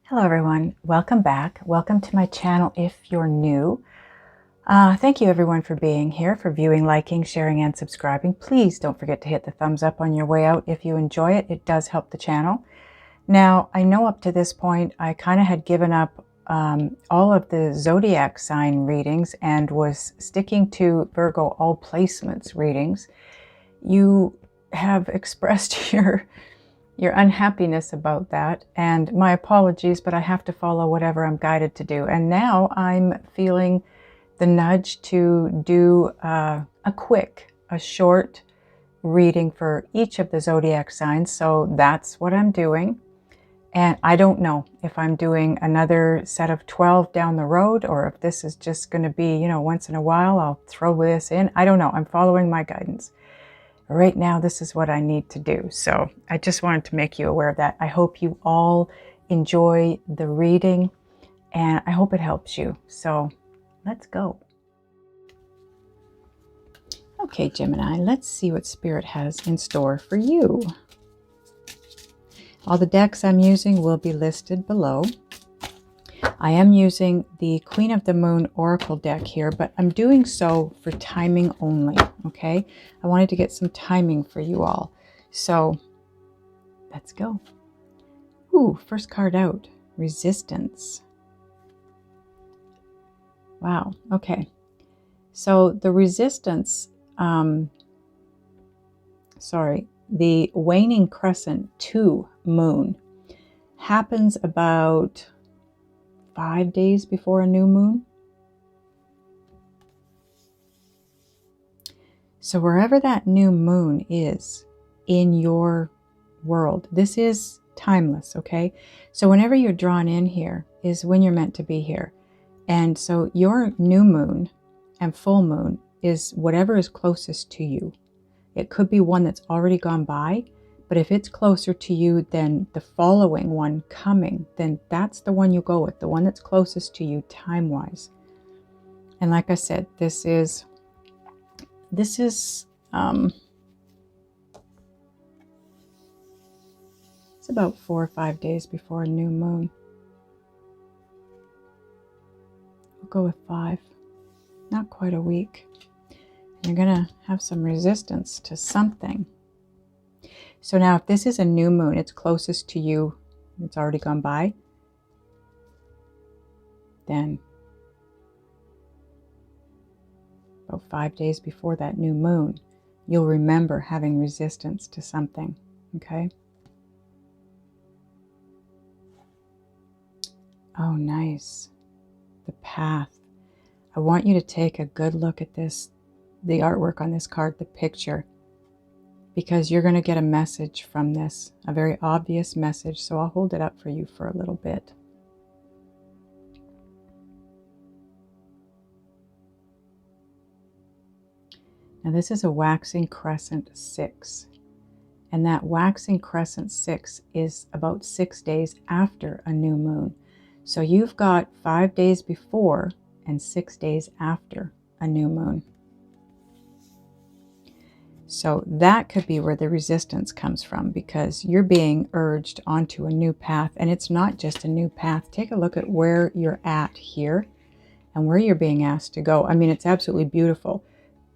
Hello everyone, welcome back. Welcome to my channel if you're new. Thank you everyone for being here, for viewing, liking, sharing, and subscribing. Please don't forget to hit the thumbs up on your way out if you enjoy it. It does help the channel. Now, I know up to this point I kind of had given up all of the zodiac sign readings and was sticking to Virgo all placements readings. You have expressed your unhappiness about that, and my apologies, but I have to follow whatever I'm guided to do. And now I'm feeling the nudge to do a short reading for each of the zodiac signs. So that's what I'm doing. And I don't know if I'm doing another set of 12 down the road, or if this is just going to be, once in a while I'll throw this in. I don't know. I'm following my guidance. Right now, this is what I need to do. So I just wanted to make you aware of that. I hope you all enjoy the reading, and I hope it helps you. So let's go. Okay, Gemini, let's see what Spirit has in store for you. All the decks I'm using will be listed below. I am using the Queen of the Moon Oracle deck here, but I'm doing so for timing only, okay? I wanted to get some timing for you all. So let's go. Ooh, first card out, Resistance. Wow, okay. So the Resistance, the waning crescent to moon happens about 5 days before a new moon. So wherever that new moon is in your world, this is timeless, okay? So whenever you're drawn in here is when you're meant to be here. And so your new moon and full moon is whatever is closest to you. It could be one that's already gone by, but if it's closer to you than the following one coming, then that's the one you go with, the one that's closest to you time-wise. And like I said, this is it's about 4 or 5 days before a new moon. We'll go with 5, not quite a week. You're gonna have some resistance to something. So now if this is a new moon, it's closest to you, it's already gone by, then about 5 days before that new moon, you'll remember having resistance to something, okay? Oh, nice. The Path. I want you to take a good look at this, the artwork on this card, the picture, because you're going to get a message from this, a very obvious message. So I'll hold it up for you for a little bit. Now this is a waxing crescent 6. And that waxing crescent 6 is about 6 days after a new moon. So you've got 5 days before and 6 days after a new moon. So that could be where the resistance comes from, because you're being urged onto a new path. And it's not just a new path. Take a look at where you're at here and where you're being asked to go. I mean, it's absolutely beautiful,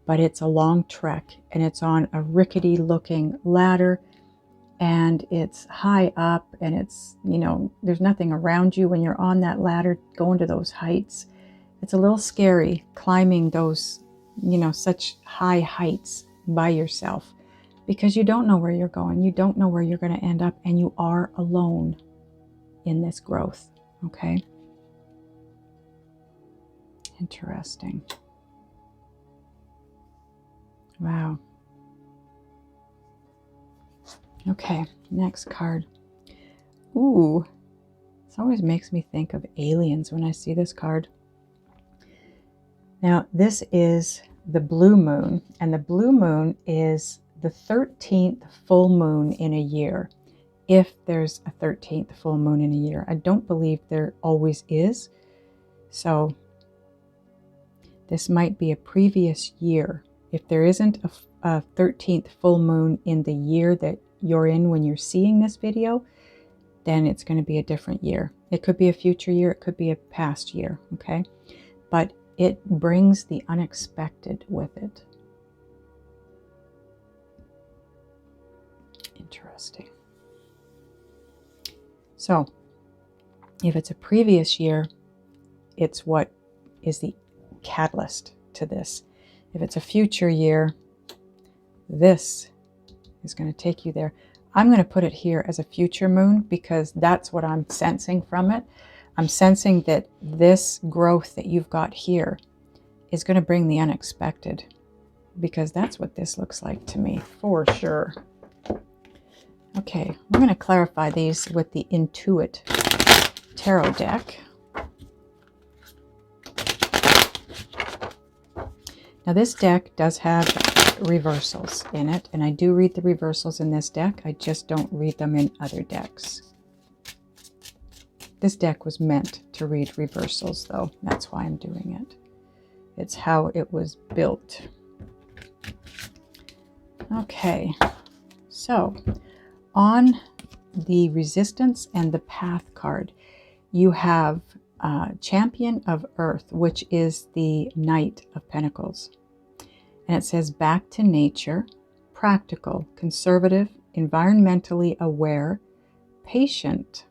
but it's a long trek, and it's on a rickety looking ladder, and it's high up, and it's, there's nothing around you when you're on that ladder going to those heights. It's a little scary climbing those, such high heights by yourself, because you don't know where you're going. You don't know where you're going to end up, and you are alone in this growth, okay? Interesting. Wow. Okay, next card. Ooh, this always makes me think of aliens when I see this card. Now, this is the blue moon, and the blue moon is the 13th full moon in a year, if there's a 13th full moon in a year. I don't believe there always is, so this might be a previous year. If there isn't a 13th full moon in the year that you're in when you're seeing this video, then it's going to be a different year. It could be a future year. It could be a past year. Okay. But it brings the unexpected with it. Interesting. So if it's a previous year, it's what is the catalyst to this. If it's a future year, this is going to take you there. I'm going to put it here as a future moon because that's what I'm sensing from it. I'm sensing that this growth that you've got here is going to bring the unexpected, because that's what this looks like to me for sure. Okay, we're going to clarify these with the Intuit Tarot deck. Now this deck does have reversals in it, and I do read the reversals in this deck. I just don't read them in other decks. This deck was meant to read reversals, though. That's why I'm doing it. It's how it was built. Okay, so on the Resistance and the Path card, you have Champion of Earth, which is the Knight of Pentacles. And it says back to nature, practical, conservative, environmentally aware, patient,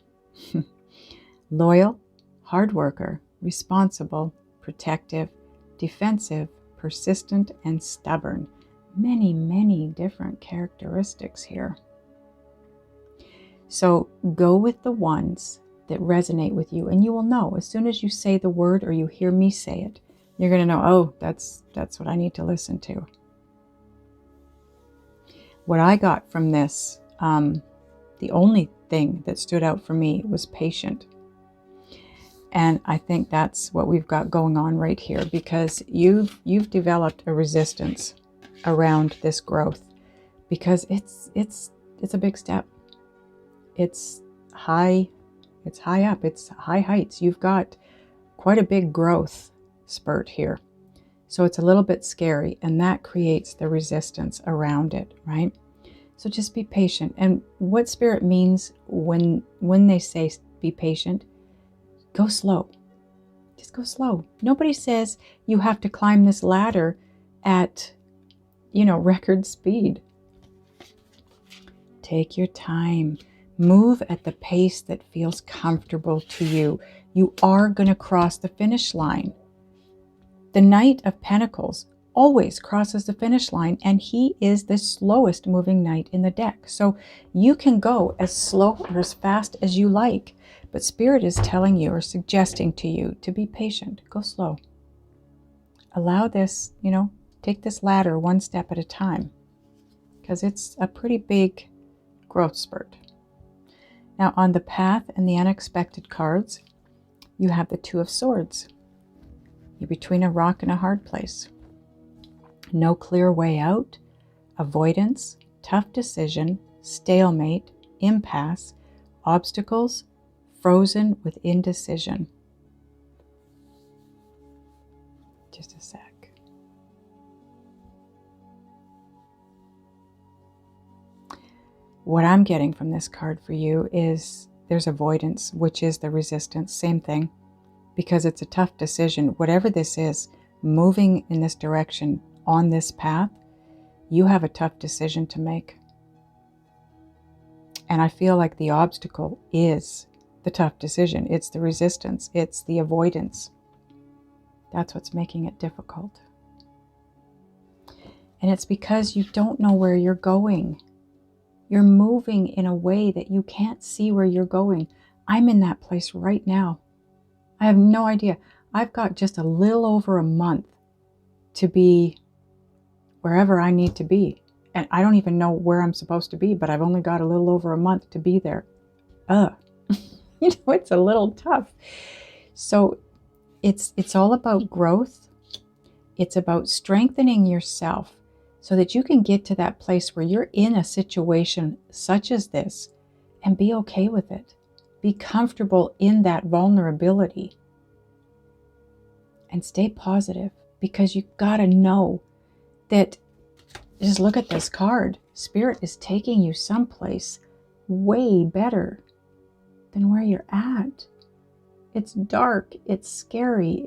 loyal, hard worker, responsible, protective, defensive, persistent, and stubborn. Many, many different characteristics here. So go with the ones that resonate with you, and you will know as soon as you say the word or you hear me say it, you're going to know, oh, that's what I need to listen to. What I got from this, the only thing that stood out for me was patient. And I think that's what we've got going on right here, because you've developed a resistance around this growth, because it's a big step. It's high up, it's high heights. You've got quite a big growth spurt here. So it's a little bit scary, and that creates the resistance around it, right? So just be patient. And what Spirit means when they say be patient, go slow. Just go slow. Nobody says you have to climb this ladder at, record speed. Take your time. Move at the pace that feels comfortable to you. You are going to cross the finish line. The Knight of Pentacles always crosses the finish line, and he is the slowest moving knight in the deck. So you can go as slow or as fast as you like, but Spirit is telling you or suggesting to you to be patient. Go slow. Allow this, take this ladder one step at a time, because it's a pretty big growth spurt. Now on the Path and the Unexpected cards, you have the Two of Swords. You're between a rock and a hard place. No clear way out, avoidance, tough decision, stalemate, impasse, obstacles, frozen with indecision. Just a sec. What I'm getting from this card for you is there's avoidance, which is the resistance. Same thing, because it's a tough decision. Whatever this is, moving in this direction on this path, you have a tough decision to make. And I feel like the obstacle is the tough decision. It's the resistance. It's the avoidance. That's what's making it difficult. And it's because you don't know where you're going. You're moving in a way that you can't see where you're going. I'm in that place right now. I have no idea. I've got just a little over a month to be wherever I need to be. And I don't even know where I'm supposed to be, but I've only got a little over a month to be there. It's a little tough. So it's all about growth. It's about strengthening yourself so that you can get to that place where you're in a situation such as this and be okay with it. Be comfortable in that vulnerability and stay positive, because you've got to know that, just look at this card. Spirit is taking you someplace way better than where you're at. It's dark, it's scary,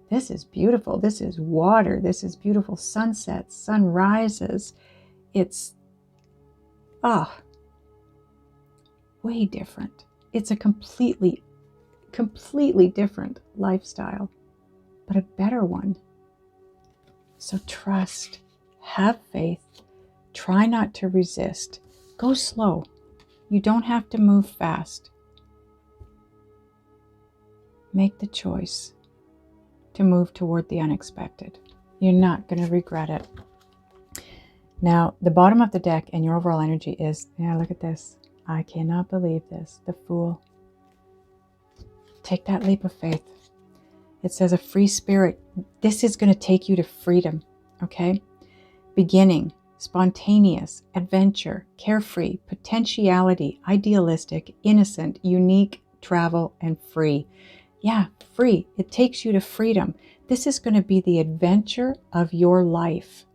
this is beautiful, this is water, this is beautiful sunsets, sunrises. It's, way different. It's a completely different lifestyle, but a better one. So trust, have faith, try not to resist, go slow. You don't have to move fast. Make the choice to move toward the unexpected. You're not going to regret it. Now, the bottom of the deck and your overall energy is, yeah, look at this. I cannot believe this. The Fool. Take that leap of faith. It says a free spirit. This is going to take you to freedom, okay? Beginning, spontaneous, adventure, carefree, potentiality, idealistic, innocent, unique, travel, and free. Yeah, free. It takes you to freedom. This is going to be the adventure of your life,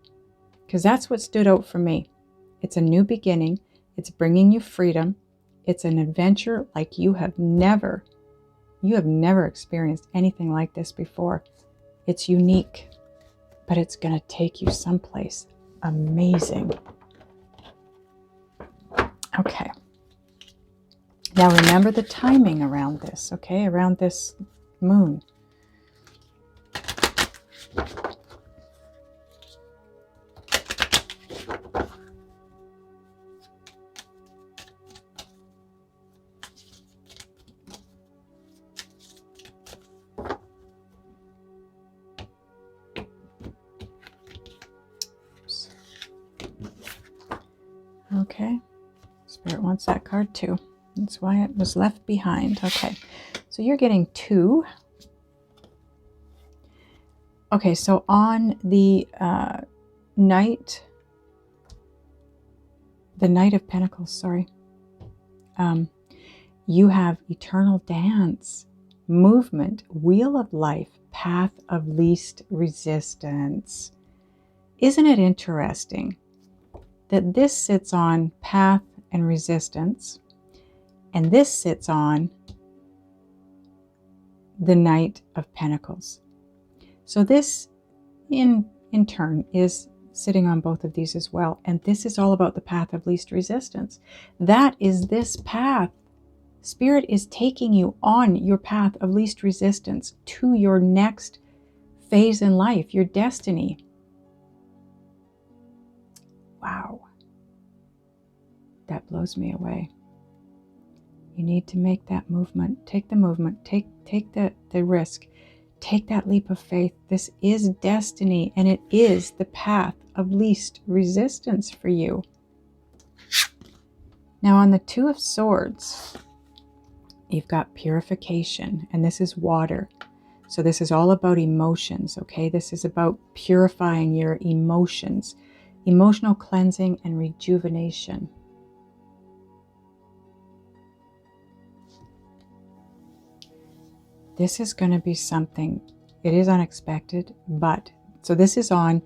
because that's what stood out for me. It's a new beginning. It's bringing you freedom. It's an adventure like you have never experienced anything like this before. It's unique, but it's going to take you someplace amazing. Okay. Now remember the timing around this, okay? Around this moon. Oops. Okay. Spirit wants that card too. That's why it was left behind. Okay, so you're getting 2. Okay, so on the Knight of Pentacles, sorry, you have Eternal Dance, Movement, Wheel of Life, Path of Least Resistance. Isn't it interesting that this sits on Path and Resistance, and this sits on the Knight of Pentacles? So this, in turn, is sitting on both of these as well. And this is all about the path of least resistance. That is this path. Spirit is taking you on your path of least resistance to your next phase in life, your destiny. Wow. That blows me away. You need to make that movement. Take the movement. Take the risk. Take that leap of faith. This is destiny, and it is the path of least resistance for you. Now on the 2 of Swords, you've got purification, and this is water. So this is all about emotions, okay? This is about purifying your emotions, emotional cleansing and rejuvenation. This is going to be something, it is unexpected, but, so this is on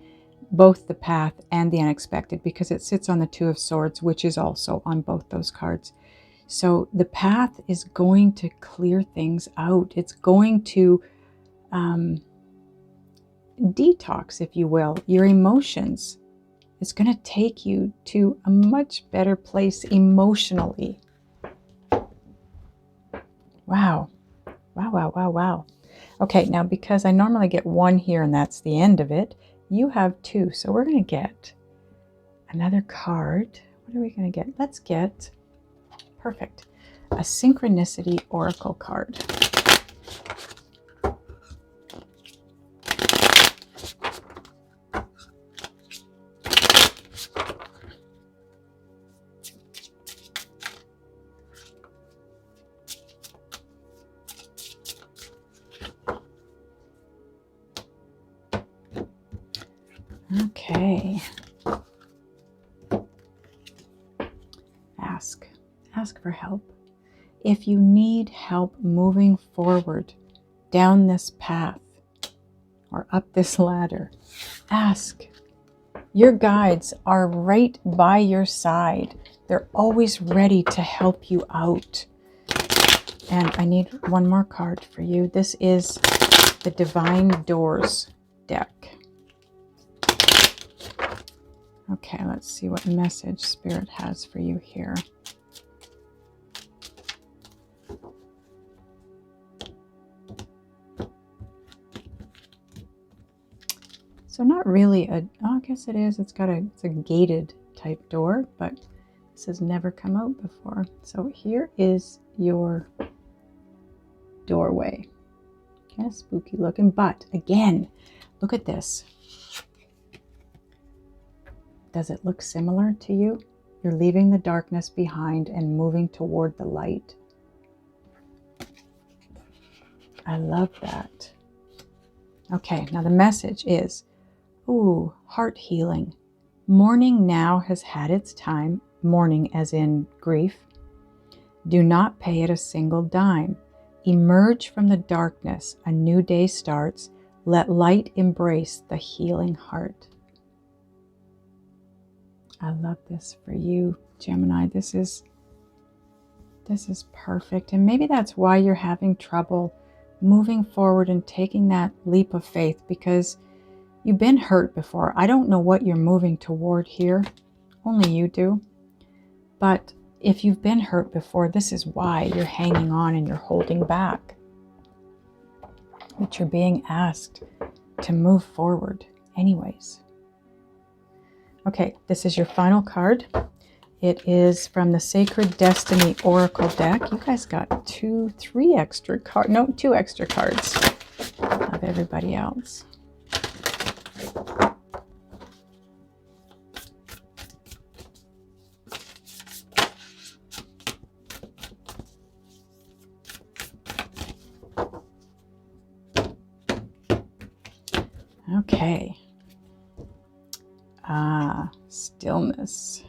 both the path and the unexpected because it sits on the 2 of Swords, which is also on both those cards. So the path is going to clear things out. It's going to detox, if you will, your emotions. It's going to take you to a much better place emotionally. Wow. Wow, wow, wow, wow. Okay, now because I normally get 1 here and that's the end of it, you have 2. So we're going to get another card. What are we going to get? Let's get, perfect, a Synchronicity Oracle card. Okay. Ask for help. If you need help moving forward down this path or up this ladder, ask. Your guides are right by your side. They're always ready to help you out. And I need one more card for you. This is the Divine Doors deck. Okay, let's see what message Spirit has for you here. So not really I guess it is. It's a gated type door, but this has never come out before. So here is your doorway. Kind of spooky looking, but again, look at this. Does it look similar to you? You're leaving the darkness behind and moving toward the light. I love that. Okay, now the message is, ooh, heart healing. Mourning now has had its time. Mourning as in grief. Do not pay it a single dime. Emerge from the darkness. A new day starts. Let light embrace the healing heart. I love this for you, Gemini. This is perfect. And maybe that's why you're having trouble moving forward and taking that leap of faith, because you've been hurt before. I don't know what you're moving toward here. Only you do. But if you've been hurt before, this is why you're hanging on and you're holding back. But you're being asked to move forward anyways. Okay, this is your final card. It is from the Sacred Destiny Oracle deck. You guys got two extra cards of everybody else. Okay. Stillness.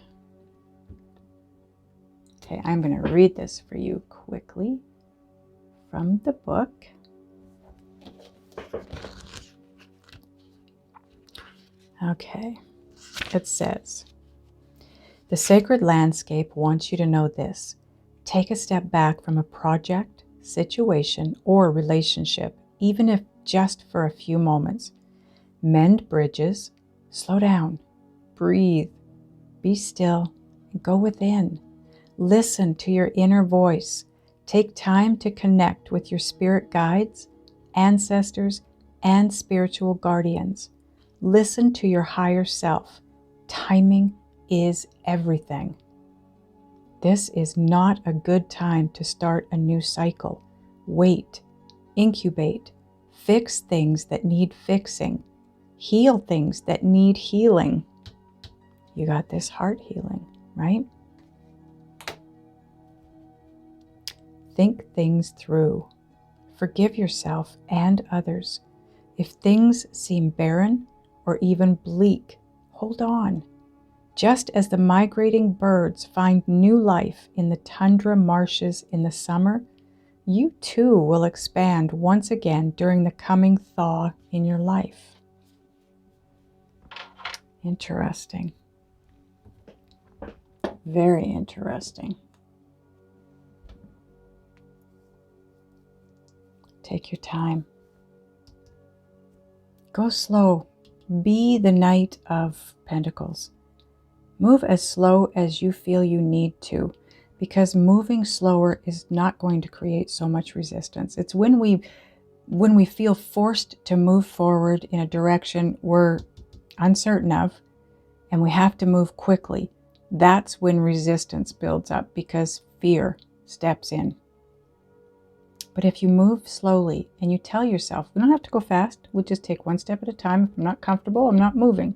Okay, I'm going to read this for you quickly from the book. Okay, it says, the sacred landscape wants you to know this. Take a step back from a project, situation, or relationship, even if just for a few moments. Mend bridges, slow down, breathe, be still, and go within. Listen to your inner voice. Take time to connect with your spirit guides, ancestors, and spiritual guardians. Listen to your higher self. Timing is everything. This is not a good time to start a new cycle. Wait, incubate, fix things that need fixing, heal things that need healing. You got this heart healing, right? Think things through. Forgive yourself and others. If things seem barren or even bleak, hold on. Just as the migrating birds find new life in the tundra marshes in the summer, you too will expand once again during the coming thaw in your life. Interesting. Very interesting. Take your time. Go slow. Be the Knight of Pentacles. Move as slow as you feel you need to, because moving slower is not going to create so much resistance. It's when we feel forced to move forward in a direction we're uncertain of, and we have to move quickly. That's when resistance builds up, because fear steps in. But if you move slowly and you tell yourself, we don't have to go fast, we'll just take one step at a time. If I'm not comfortable, I'm not moving.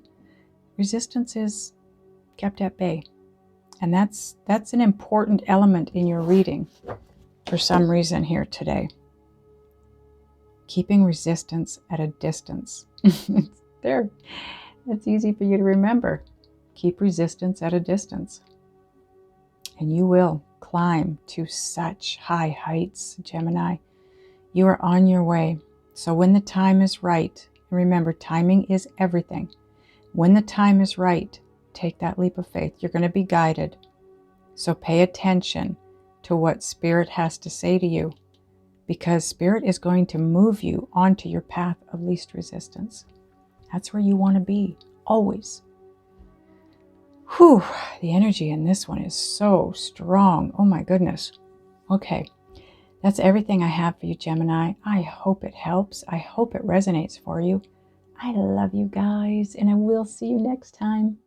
Resistance is kept at bay. And that's an important element in your reading for some reason here today. Keeping resistance at a distance. There. It's easy for you to remember. Keep resistance at a distance. And you will climb to such high heights, Gemini. You are on your way. So when the time is right, remember, timing is everything. When the time is right, take that leap of faith. You're going to be guided. So pay attention to what Spirit has to say to you. because Spirit is going to move you onto your path of least resistance. That's where you want to be, always. Whew, the energy in this one is so strong. Oh my goodness. Okay, that's everything I have for you, Gemini. I hope it helps. I hope it resonates for you. I love you guys, and I will see you next time.